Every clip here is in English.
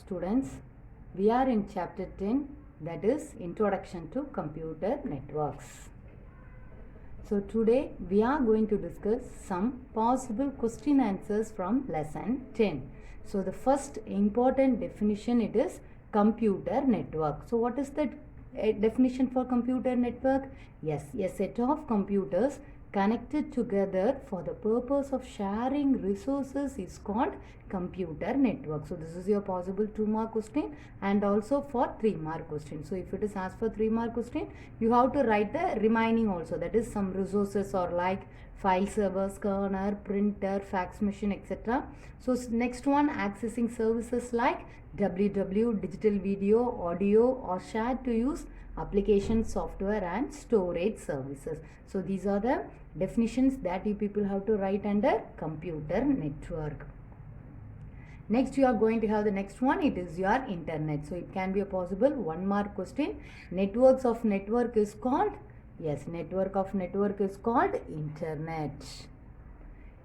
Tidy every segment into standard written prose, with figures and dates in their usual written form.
Students, we are in chapter 10, that is Introduction to Computer Networks. So today we are going to discuss some possible question answers from lesson 10. So the first important definition, it is computer network. So what is the definition for computer network? Yes, a set of computers connected together for the purpose of sharing resources is called computer network. So this is your possible 2-mark question and also for 3-mark question. So if it is asked for 3-mark question, you have to write the remaining also, that is some resources or like file server, scanner, printer, fax machine, etc. So next one, accessing services like WW, digital video, audio or shared to use application, software and storage services. So these are the definitions that you people have to write under computer network. Next you are going to have the next one, it is your internet. So it can be a possible 1-mark question. Networks of network is called, yes, network of network is called internet.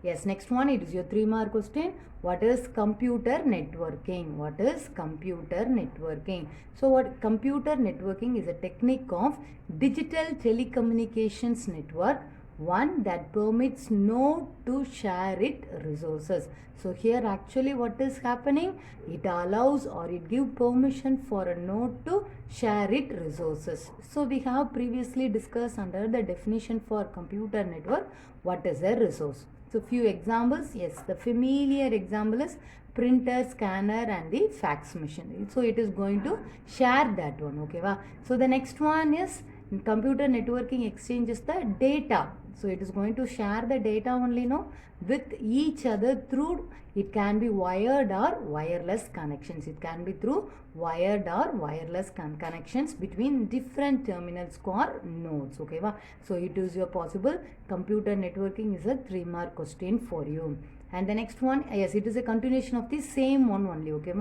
Yes, next one, it is your 3-mark question. What is computer networking? What is computer networking? So what computer networking is a technique of digital telecommunications network, one that permits node to share its resources. So here actually what is happening? It allows or it gives permission for a node to share its resources. So we have previously discussed under the definition for computer network, what is a resource. So few examples, yes, the familiar example is printer, scanner and the fax machine. So it is going to share that one, okay? So the next one is computer networking exchanges the data. So it is going to share the data only, no, with each other through, it can be wired or wireless connections. It can be through wired or wireless connections between different terminals or nodes, okay? So it is your possible computer networking is a 3-mark question for you. And the next one, yes, it is a continuation of the same one only, okay?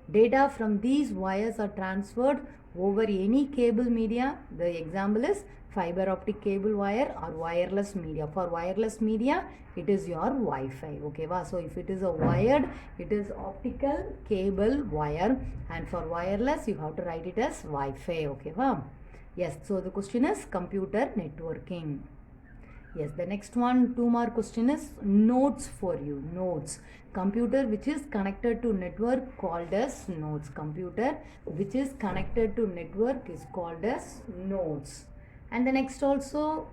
Data from these wires are transferred over any cable media. The example is fiber optic cable wire or wireless media. For wireless media, it is your Wi-Fi, okay? So if it is a wired, it is optical cable wire, and for wireless, you have to write it as Wi-Fi, okay? Yes, so the question is computer networking. Yes, the next one, 2-mark question is nodes for you. Nodes. Computer which is connected to network called as nodes. Computer which is connected to network is called as nodes. And the next also,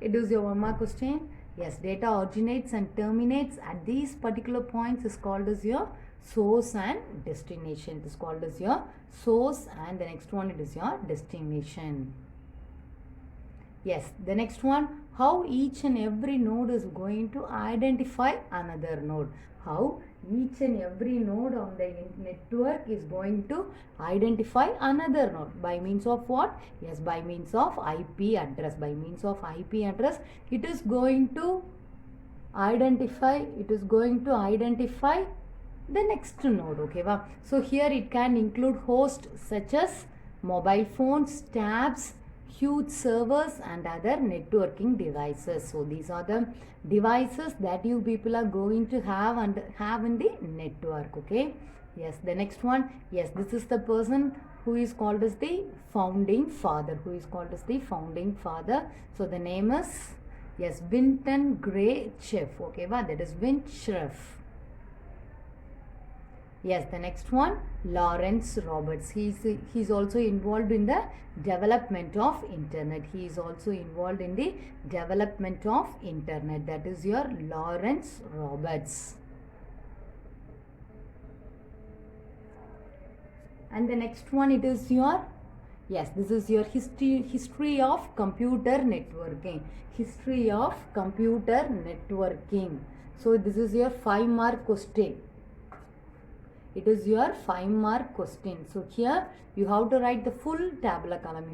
it is your 1-mark question. Yes, data originates and terminates at these particular points is called as your source and destination. It is called as your source, and the next one, it is your destination. Yes, the next one, how each and every node is going to identify another node. How each and every node on the network is going to identify another node. By means of what? Yes, by means of IP address. By means of IP address, it is going to identify, the next node, okay? So here it can include hosts such as mobile phones, tabs, huge servers and other networking devices. So these are the devices that you people are going to have in the network, okay? Yes, the next one, yes, this is the person who is called as the founding father. So the name is, yes, Winton Gray Chef, okay? That is Vint Cerf. Yes, the next one, Lawrence Roberts. He's also involved in the development of internet. He is also involved in the development of internet. That is your Lawrence Roberts. And the next one, it is your, yes, this is your history of computer networking. History of computer networking. So this is your 5-mark question. It is your 5-mark question. So here you have to write the full tabular column.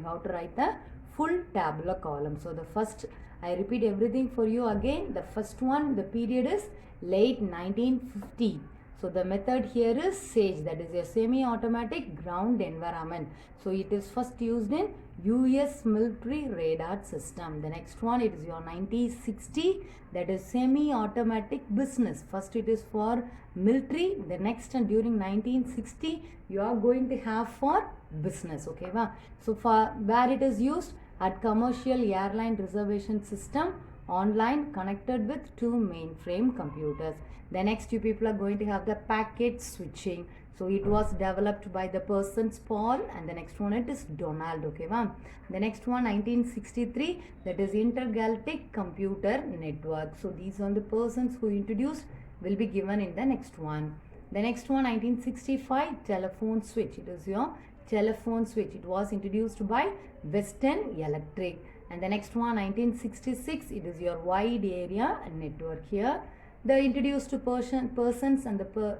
So the first, I repeat everything for you again. The first one, the period is late 1950. So the method here is SAGE, that is a semi-automatic ground environment. So it is first used in US military radar system. The next one, it is your 1960, that is semi-automatic business. First it is for military, the next and during 1960 you are going to have for business. Okay, so for where it is used, at commercial airline reservation system, online connected with two mainframe computers. The next you people are going to have the packet switching. So it was developed by the persons Paul, and the next one it is Donald. Okay, the next one 1963, that is intergalactic computer network. So these are the persons who introduced, will be given in the next one. The next one 1965, telephone switch. It is your telephone switch. It was introduced by Western Electric. And the next one 1966, it is your wide area network. Here the introduced persons and the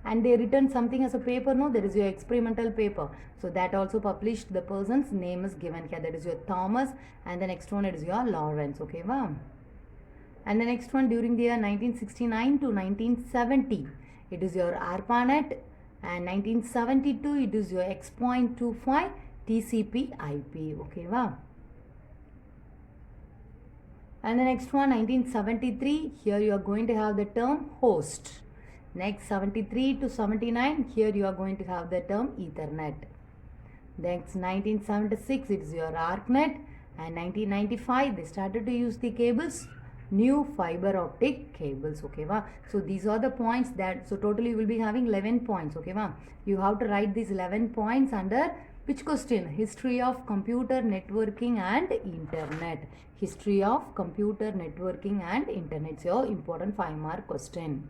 and they written something as a paper. No, there is your experimental paper. So that also published, the person's name is given here. That is your Thomas, and the next one it is your Lawrence. Okay, and the next one during the year 1969 to 1970, it is your ARPANET, and 1972 it is your X.25 TCP IP. Okay, and the next one 1973, here you are going to have the term host. Next 73 to 79, here you are going to have the term Ethernet. Next 1976, it is your ARCnet, and 1995 they started to use the cables, new fiber optic cables. Okay, so these are the points that, so totally you will be having 11 points. Okay, you have to write these 11 points under which question? History of computer networking and internet. History of computer networking and internet. So important 5-mark question.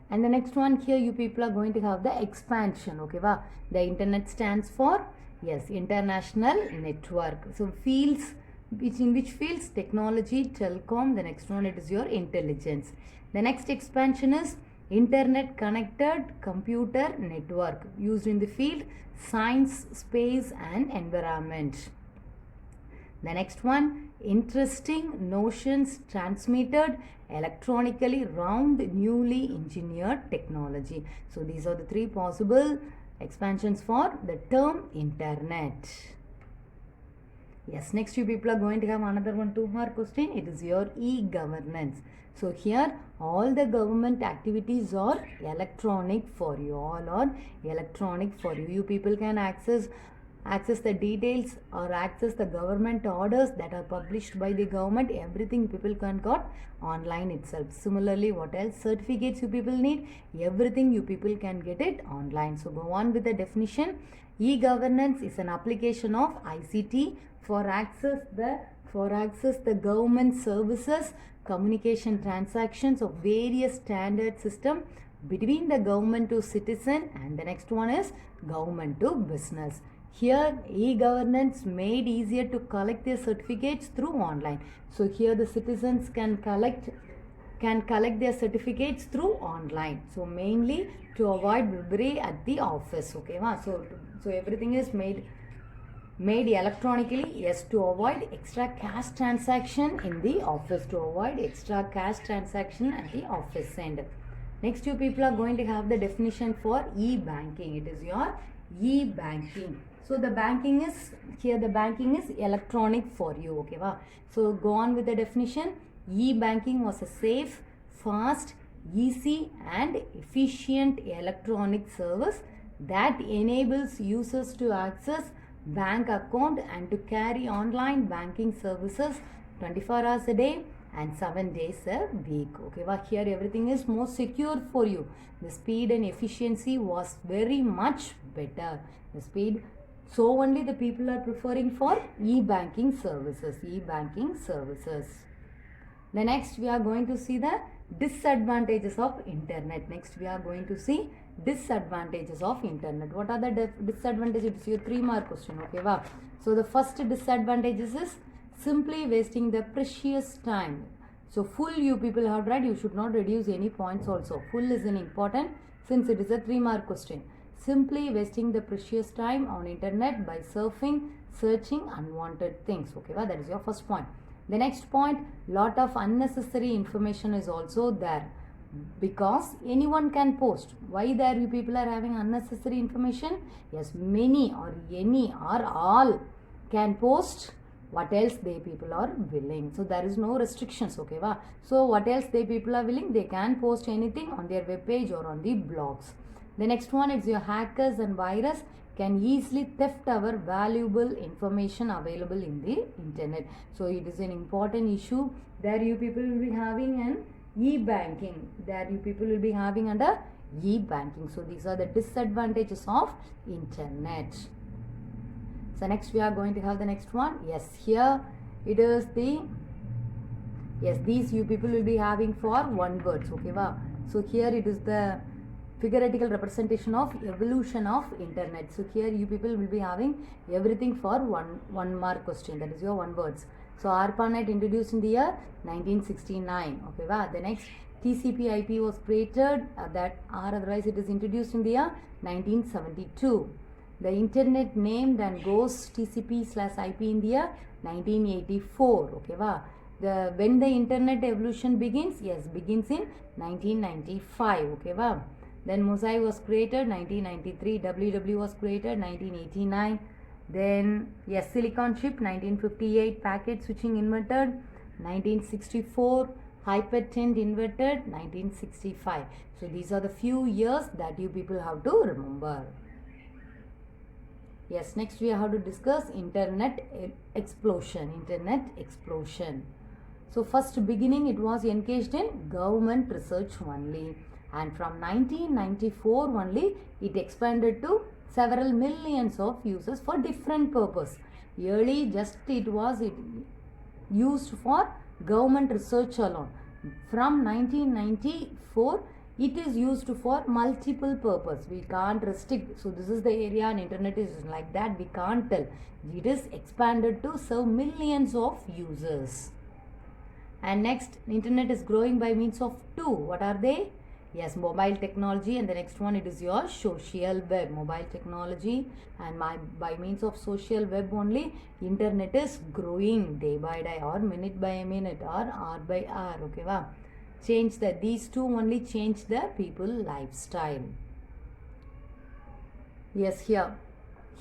And the next one, here you people are going to have the expansion. Okay, the internet stands for, yes, international network. So fields, in which fields? Technology, telecom. The next one, it is your intelligence. The next expansion is internet connected computer network, used in the field science, space and environment. The next one, interesting notions transmitted electronically round newly engineered technology. So these are the 3 possible expansions for the term internet. Yes, next you people are going to have another one 2-mark question. It is your e-governance. So here all the government activities are electronic for you. All are electronic for you. You people can access the details or access the government orders that are published by the government. Everything people can got online itself. Similarly, what else? Certificates you people need. Everything you people can get it online. So go on with the definition. E-governance is an application of ICT for access the government services, communication transactions of various standard system between the government to citizen, and the next one is government to business. Here e-governance made easier to collect their certificates through online. So here the citizens can collect their certificates through online. So mainly to avoid bribery at the office. Okay, so everything is made electronically. Yes, to avoid extra cash transaction in the office. To avoid extra cash transaction at the office end. Next, you people are going to have the definition for e-banking. It is your e-banking. So the banking is electronic for you. Okay, so go on with the definition. E-banking was a safe, fast, easy and efficient electronic service that enables users to access bank account and to carry online banking services 24 hours a day and 7 days a week. Okay, here everything is more secure for you. The speed and efficiency was very much better. The speed, so only the people are preferring for e-banking services. The next we are going to see the disadvantages of internet. Next we are going to see disadvantages of internet. What are the disadvantages? It's your 3-mark question. Okay, so the first disadvantages is simply wasting the precious time. So full you people have read, you should not reduce any points also. Full is an important since it is a 3-mark question. Simply wasting the precious time on internet by surfing, searching unwanted things. Okay, that is your first point. The next point, lot of unnecessary information is also there. Because anyone can post. Why there you people are having unnecessary information? Yes, many or any or all can post what else they people are willing. So there is no restrictions, okay va? So what else they people are willing, they can post anything on their web page or on the blogs. The next one is your hackers and virus can easily theft our valuable information available in the internet. So it is an important issue. There you people will be having an e-banking. There you people will be having under e-banking. So these are the disadvantages of internet. So next we are going to have the next one. Yes, here it is the, yes, these you people will be having for one words, okay va? So here it is the figurative representation of evolution of internet. So here you people will be having everything for one mark question, that is your one words. So ARPANET introduced in the year 1969, okay va? The next TCP IP was created that, or otherwise it is introduced in the year 1972. The internet named and goes TCP/IP in the year 1984, okay va? When the internet evolution begins, yes, begins in 1995, okay va? Then Mosaic was created 1993, WW was created 1989. Then yes, silicon chip 1958, packet switching invented 1964, hypertension invented 1965. So these are the few years that you people have to remember. Yes, next we have to discuss internet explosion. Internet explosion. So first beginning it was engaged in government research only, and from 1994 only it expanded to several millions of users for different purpose. Early just it was used for government research alone. From 1994 it is used for multiple purpose. We can't restrict. So this is the area and internet is like that. We can't tell. It is expanded to serve millions of users. And next, internet is growing by means of two. What are they? Yes, mobile technology, and the next one it is your social web. Mobile technology, and by means of social web only internet is growing day by day or minute by minute or hour by hour. Okay va? Change that. These two only change the people lifestyle. Yes, here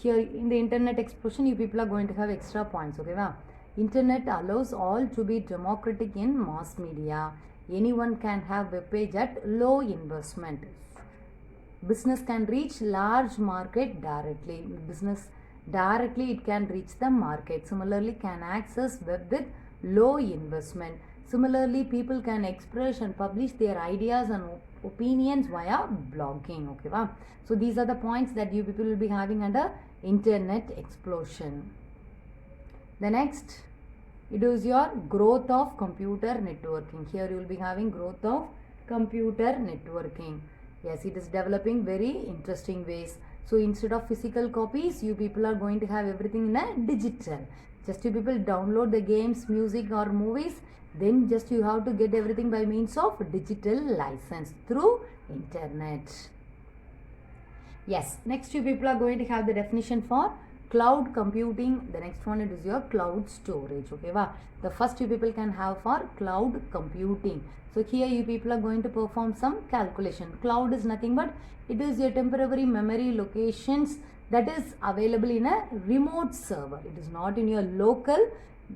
in the internet explosion you people are going to have extra points. Okay va? Internet allows all to be democratic in mass media. Anyone can have web page at low investment. Business can reach large market directly. Business directly it can reach the market. Similarly, can access web with low investment. Similarly, people can express and publish their ideas and opinions via blogging. Okay, va? So these are the points that you people will be having under internet explosion. The next, it is your growth of computer networking. Here you will be having growth of computer networking. Yes, it is developing very interesting ways. So instead of physical copies, you people are going to have everything in a digital. Just you people download the games, music or movies, then just you have to get everything by means of digital license through internet. Yes, next you people are going to have the definition for cloud computing. The next one it is your cloud storage. Okay, wow. The first you people can have for cloud computing. So here you people are going to perform some calculation. Cloud is nothing but it is your temporary memory locations that is available in a remote server. It is not in your local,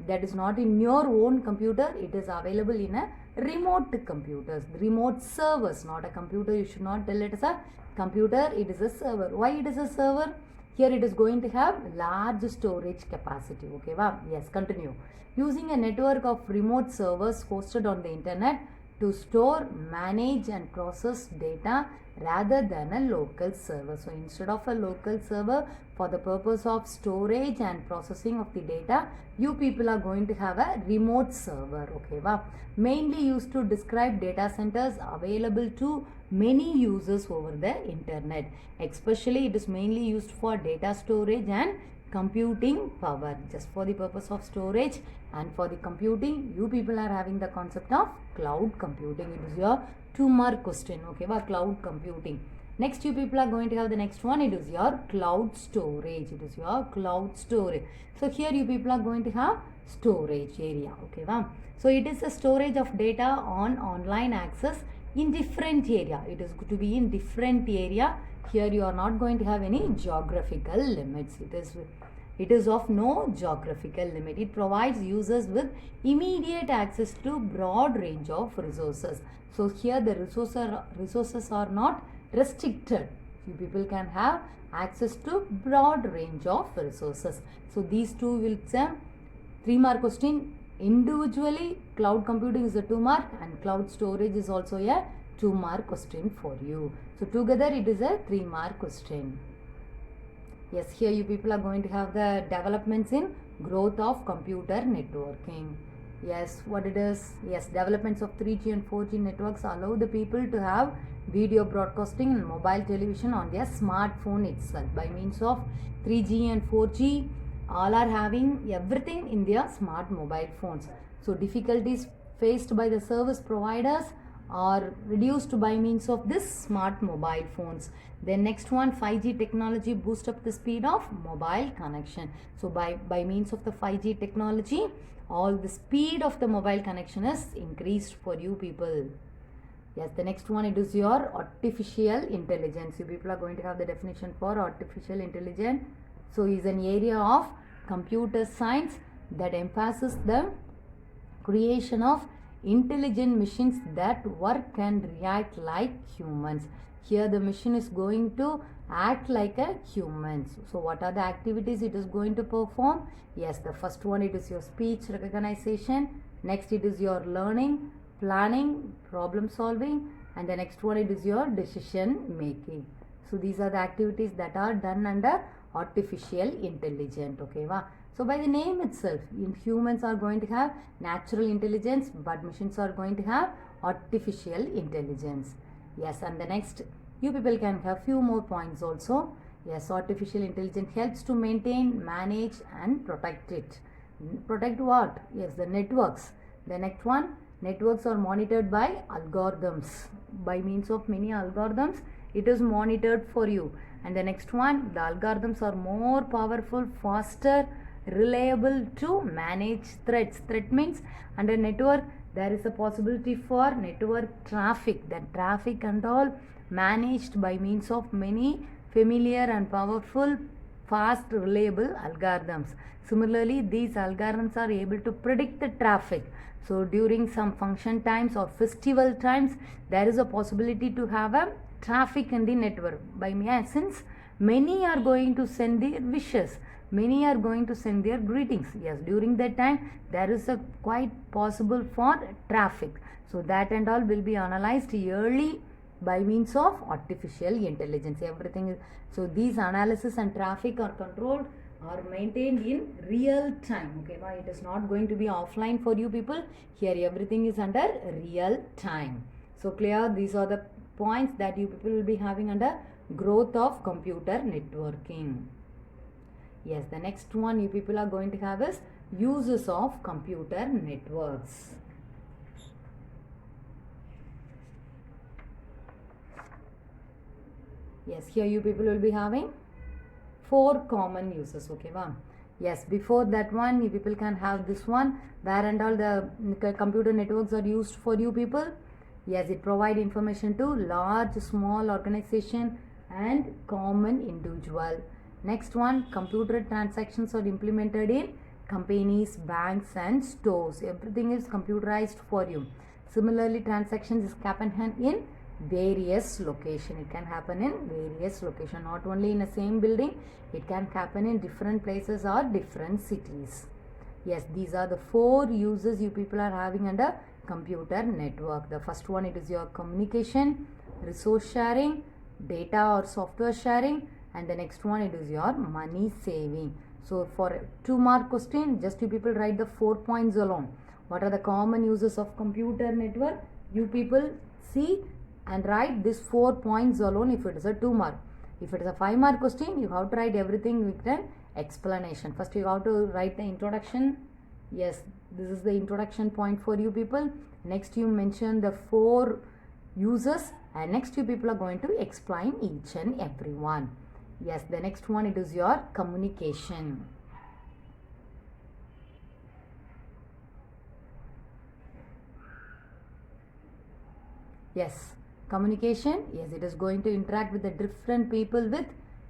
that is not in your own computer. It is available in a remote computers, remote servers, not a computer. You should not tell it as a computer. It is a server. Why it is a server? Here it is going to have large storage capacity. Okay, wow. Yes, continue. Using a network of remote servers hosted on the internet to store, manage and process data rather than a local server. So instead of a local server, for the purpose of storage and processing of the data, you people are going to have a remote server. Okay, wow. Mainly used to describe data centers available to many users over the internet. Especially it is mainly used for data storage and computing power. Just for the purpose of storage and for the computing, you people are having the concept of cloud computing. It is your 2-mark question. Okay, wow, cloud computing. Next you people are going to have the next one. It is your cloud storage. It is your cloud storage. So here you people are going to have storage area. Okay, wow. So it is a storage of data on online access in different area. It is to be in different area. Here you are not going to have any geographical limits. It is of no geographical limit. It provides users with immediate access to broad range of resources. So here the resources are not restricted. You people can have access to broad range of resources. So these two will sum 3-mark question. Individually, cloud computing is a 2-mark and cloud storage is also a 2-mark question for you. So together it is a 3-mark question. Yes, here you people are going to have the developments in growth of computer networking. Yes, what it is? Yes, developments of 3G and 4G networks allow the people to have video broadcasting and mobile television on their smartphone itself. By means of 3G and 4G, all are having everything in their smart mobile phones. So difficulties faced by the service providers are reduced by means of this smart mobile phones. Then next one, 5G technology boost up the speed of mobile connection. So by means of the 5G technology, all the speed of the mobile connection is increased for you people. Yes, the next one, it is your artificial intelligence. You people are going to have the definition for artificial intelligence. So is an area of computer science that emphasizes the creation of intelligent machines that work and react like humans. Here the machine is going to act like a human. So what are the activities it is going to perform? Yes, the first one, it is your speech recognition. Next it is your learning, planning, problem solving, and the next one, it is your decision making. So these are the activities that are done under artificial intelligence. Okay, wow. So by the name itself, humans are going to have natural intelligence, but machines are going to have artificial intelligence. Yes, and the next, you people can have few more points also. Yes, artificial intelligence helps to maintain, manage and protect it. Protect what? Yes, the networks. The next one, networks are monitored by algorithms. By means of many algorithms, it is monitored for you. And the next one, the algorithms are more powerful, faster, reliable to manage threats. Threat means under network there is a possibility for network traffic. That traffic and all managed by means of many familiar and powerful, fast, reliable algorithms. Similarly, these algorithms are able to predict the traffic. So during some function times or festival times, there is a possibility to have a traffic in the network. By since many are going to send their wishes, many are going to send their greetings. Yes, during that time there is a quite possible for traffic. So that and all will be analyzed yearly by means of artificial intelligence. Everything is, so these analysis and traffic are controlled, are maintained in real time. Okay, it is not going to be offline for you people. Here everything is under real time. So clear, these are the points that you people will be having under growth of computer networking. Yes, the next one you people are going to have is uses of computer networks. Yes, here you people will be having 4 common uses. Okay, wow. Yes, before that one, you people can have this one, where and all the computer networks are used for you people. Yes, it provide information to large, small organization and common individual. Next one, computer transactions are implemented in companies, banks and stores. Everything is computerized for you. Similarly, transactions happen in various location. It can happen in various location, not only in a same building. It can happen in different places or different cities. Yes, these are the 4 uses you people are having under computer network. The first one, it is your communication, resource sharing, data or software sharing, and the next one, it is your money saving. So for 2-mark question, just you people write the 4 points alone. What are the common uses of computer network? You people see and write this 4 points alone if it is a 2-mark. If it is a 5-mark question, you have to write everything with an explanation. First you have to write the introduction. Yes, this is the introduction point for you people. Next you mention the 4 uses, and next you people are going to explain each and every one. Yes, the next one, it is your communication. Yes. Communication, yes, it is going to interact with the different people with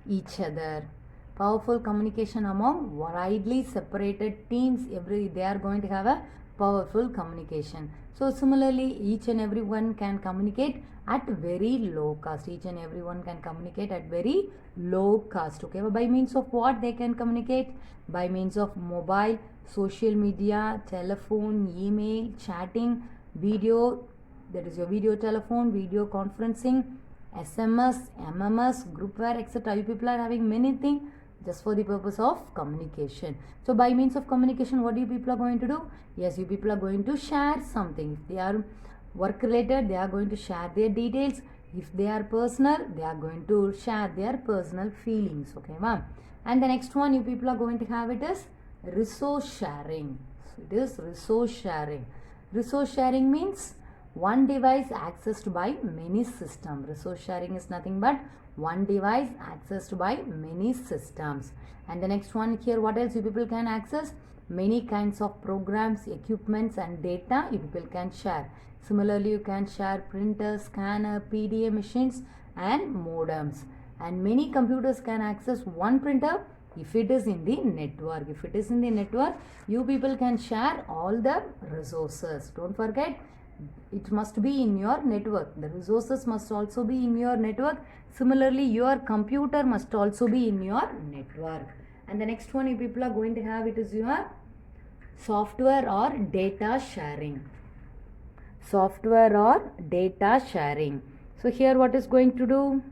each other. Powerful communication among widely separated teams, they are going to have a powerful communication. So similarly, each and everyone can communicate at very low cost. Each and everyone can communicate at very low cost. Okay, by means of what they can communicate? By means of mobile, social media, telephone, email, chatting, video, that is your video telephone, video conferencing, SMS, MMS, groupware, etc. You people are having many things just for the purpose of communication. So by means of communication, what you people are going to do? Yes, you people are going to share something. If they are work related, they are going to share their details. If they are personal, they are going to share their personal feelings. Okay, ma'am. And the next one you people are going to have it is resource sharing. So it is resource sharing. Resource sharing means one device accessed by many systems. Resource sharing is nothing but one device accessed by many systems. And the next one here, what else you people can access? Many kinds of programs, equipments and data you people can share. Similarly, you can share printers, scanner, PDA machines and modems. And many computers can access one printer if it is in the network. If it is in the network, you people can share all the resources. Don't forget, it must be in your network. The resources must also be in your network. Similarly, your computer must also be in your network. And the next one you people are going to have, it is your software or data sharing. Software or data sharing. So here what is going to do?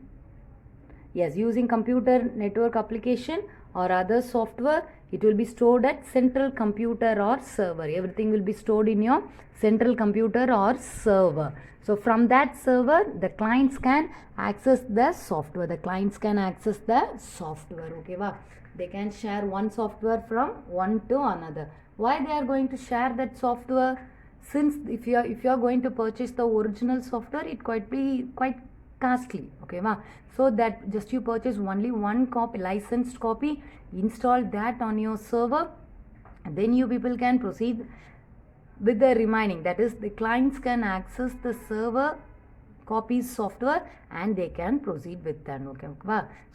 Yes, using computer network application or other software, it will be stored at central computer or server. Everything will be stored in your central computer or server. So from that server, the clients can access the software. The clients can access the software. Okay, wow. They can share one software from one to another. Why they are going to share that software? Since if you are going to purchase the original software, it be quite costly. Okay, ma. So that just you purchase only one copy, licensed copy, install that on your server, and then you people can proceed with the remaining. That is, the clients can access the server copies software and they can proceed with that. Okay,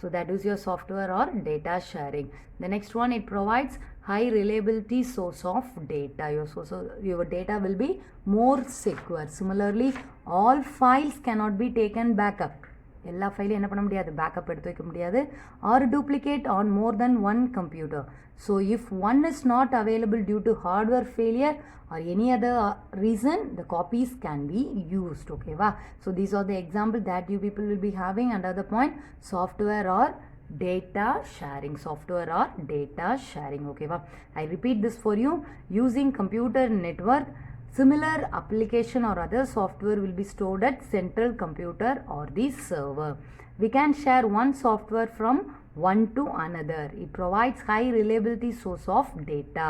so that is your software or data sharing. The next one, it provides high reliability source of data. Your data will be more secure. Similarly, all files cannot be taken backup. எல்லா ஃபைலையும் என்ன பண்ண முடியாது, backup எடுத்து வைக்க முடியாது, or duplicate on more than one computer. So if one is not available due to hardware failure or any other reason, the copies can be used. Okay, wow. So these are the examples that you people will be having under the point software or data sharing. Software or data sharing. Okay, wow. I repeat this for you. Using computer network, similar application or other software will be stored at central computer or the server. We can share one software from one to another. It provides high reliability source of data.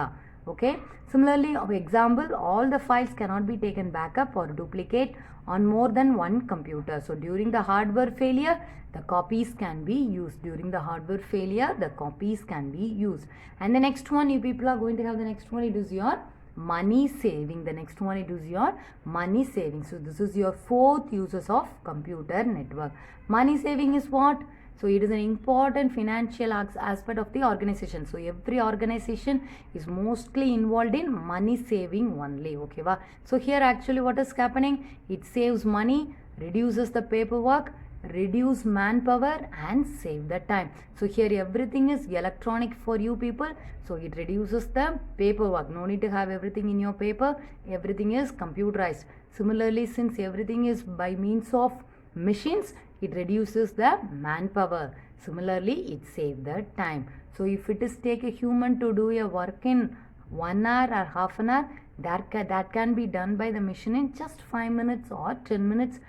Okay. Similarly, for example, all the files cannot be taken backup or duplicate on more than one computer. So during the hardware failure, the copies can be used. During the hardware failure, the copies can be used. And the next one, you people are going to have the next one. It is your money saving. The next one, it is your money saving. So this is your fourth uses of computer network. Money saving is what? So it is an important financial aspect of the organization. So every organization is mostly involved in money saving only. Okay, wow. So here actually what is happening? It saves money, reduces the paperwork, reduce manpower and save the time. So here everything is electronic for you people. So it reduces the paperwork. No need to have everything in your paper. Everything is computerized. Similarly, since everything is by means of machines, it reduces the manpower. Similarly, it saves the time. So if it is take a human to do a work in 1 hour or half an hour, that can be done by the machine in just 5 minutes or 10 minutes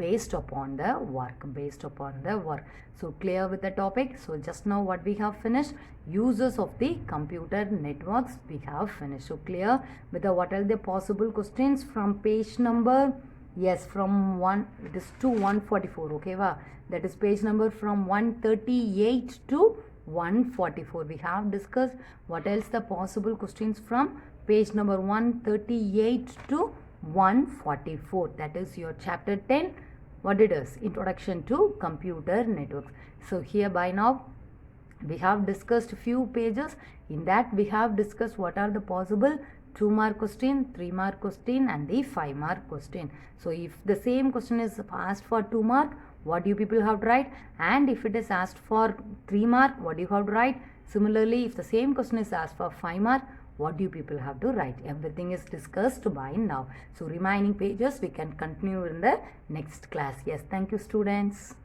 based upon the work. So clear with the topic? So just now what we have finished, uses of the computer networks we have finished. So clear with the what are the possible questions from page number, yes, from 1 it is to 144. Okay, wow. That is page number from 138 to 144. We have discussed what else the possible questions from page number 138 to 144. That is your chapter 10. What it is? Introduction to Computer Networks. So here by now we have discussed few pages. In that we have discussed what are the possible 2-mark question, 3-mark question and the 5-mark question. So if the same question is asked for 2 mark, what do you people have to write? And if it is asked for 3 mark, what do you have to write? Similarly, if the same question is asked for 5 mark, what do you people have to write? Everything is discussed by now. So remaining pages we can continue in the next class. Yes, thank you students.